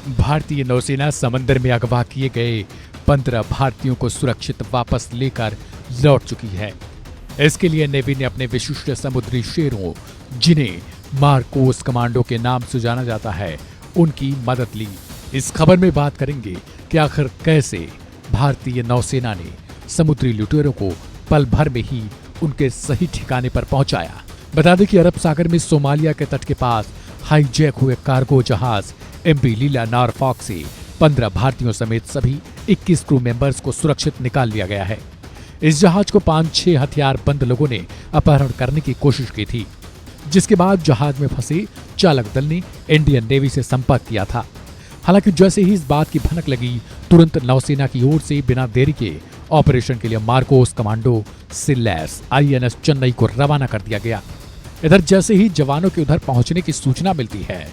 भारतीय नौसेना समंदर में अगवा किए गए 15 भारतीयों को सुरक्षित वापस लेकर लौट चुकी है। इसके लिए नेवी ने अपने विशिष्ट समुद्री शेरों, जिन्हें मार्कोस कमांडो के नाम से जाना जाता है, उनकी मदद ली। इस खबर में बात करेंगे कि आखिर कैसे भारतीय नौसेना ने समुद्री लुटेरों को पल भर में ही उनके सही ठिकाने पर पहुंचाया। बता दें कि अरब सागर में सोमालिया के तट के पास हाईजैक हुए कार्गो जहाज एमवी लीला नॉरफॉक से 15 भारतीयों समेत सभी 21 क्रू मेंबर्स को सुरक्षित निकाल लिया गया है। इस जहाज को 5-6 हथियारबंद लोगों ने अपहरण करने की कोशिश की थी, जिसके बाद जहाज में फंसे चालक दल ने इंडियन नेवी से संपर्क किया था। हालांकि जैसे ही इस बात की भनक लगी, तुरंत नौसेना की ओर से बिना देरी के ऑपरेशन के लिए मार्कोस कमांडो से लैस INS चेन्नई को रवाना कर दिया गया। इधर जैसे ही जवानों के उधर पहुंचने की सूचना मिलती है,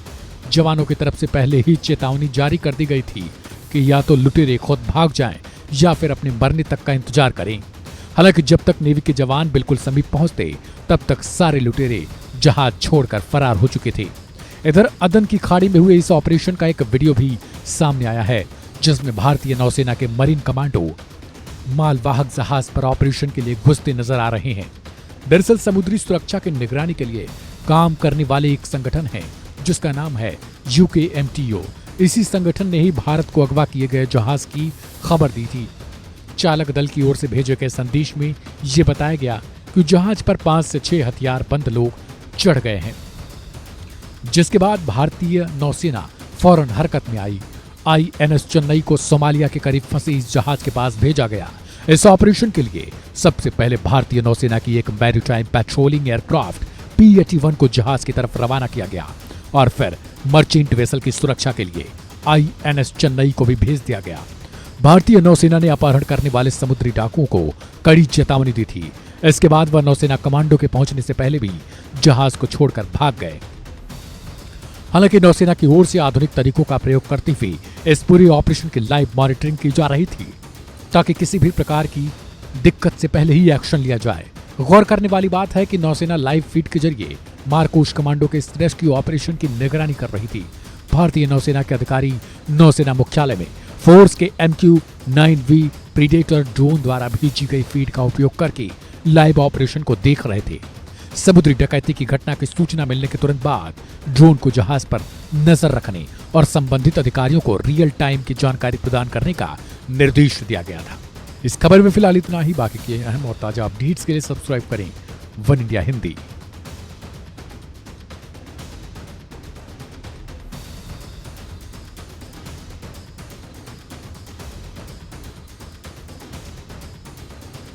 जवानों की तरफ से पहले ही चेतावनी जारी कर दी गई थी कि या तो लुटेरे खुद भाग जाएं या फिर अपने मरने तक का इंतजार करें। हालांकि जब तक नेवी के जवान बिल्कुल समीप पहुंचते, तब तक सारे लुटेरे जहाज छोड़कर फरार हो चुके थे। इधर अदन की खाड़ी में हुए इस ऑपरेशन का एक वीडियो भी सामने आया है, जिसमें भारतीय नौसेना के मरीन कमांडो मालवाहक जहाज पर ऑपरेशन के लिए घुसते नजर आ रहे हैं। दरअसल समुद्री सुरक्षा की निगरानी के लिए काम करने वाले एक संगठन है, जिसका नाम है UKMTO। इसी संगठन ने ही भारत को अगवा किए गए जहाज की खबर दी थी। चालक दल की ओर से भेजे गए संदेश में ये बताया गया कि जहाज पर 5 से 6 हथियारबंद लोग चढ़ गए हैं, जिसके बाद भारतीय नौसेना फौरन हरकत में आई। INS चेन्नई को सोमालिया के करीब फंसे इस जहाज के पास भेजा गया। इस ऑपरेशन के लिए सबसे पहले भारतीय नौसेना की एक मैरीटाइम पेट्रोलिंग एयरक्राफ्ट P-81 को जहाज की तरफ रवाना किया गया और फिर मर्चेंट वेसल की सुरक्षा के लिए INS चेन्नई को भी भेज दिया गया। भारतीय नौसेना ने अपहरण करने वाले समुद्री डाकुओं को कड़ी चेतावनी दी थी। इसके बाद वह नौसेना कमांडो के पहुंचने से पहले भी जहाज को छोड़कर भाग गए। हालांकि नौसेना की ओर से आधुनिक तरीकों का प्रयोग करते हुए इस पूरे ऑपरेशन की लाइव मॉनिटरिंग की जा रही थी, ताकि किसी भी प्रकार की दिक्कत से पहले ही एक्शन लिया जाए। गौर करने वाली बात है कि नौसेना लाइव फीड के जरिए मार्कोस कमांडो के इस रेस्क्यू ऑपरेशन की निगरानी कर रही थी। भारतीय नौसेना के अधिकारी नौसेना मुख्यालय में फोर्स के MQ-9V प्रीडेटर ड्रोन द्वारा भेजी गई फीड का उपयोग करके लाइव ऑपरेशन को देख रहे थे। समुद्री डकैती की घटना की सूचना मिलने के तुरंत बाद ड्रोन को जहाज पर नजर रखने और संबंधित अधिकारियों को रियल टाइम की जानकारी प्रदान करने का निर्देश दिया गया था। इस खबर में फिलहाल इतना ही। बाकी के अहम और ताजा अपडेट्स के लिए सब्सक्राइब करें वन इंडिया हिंदी।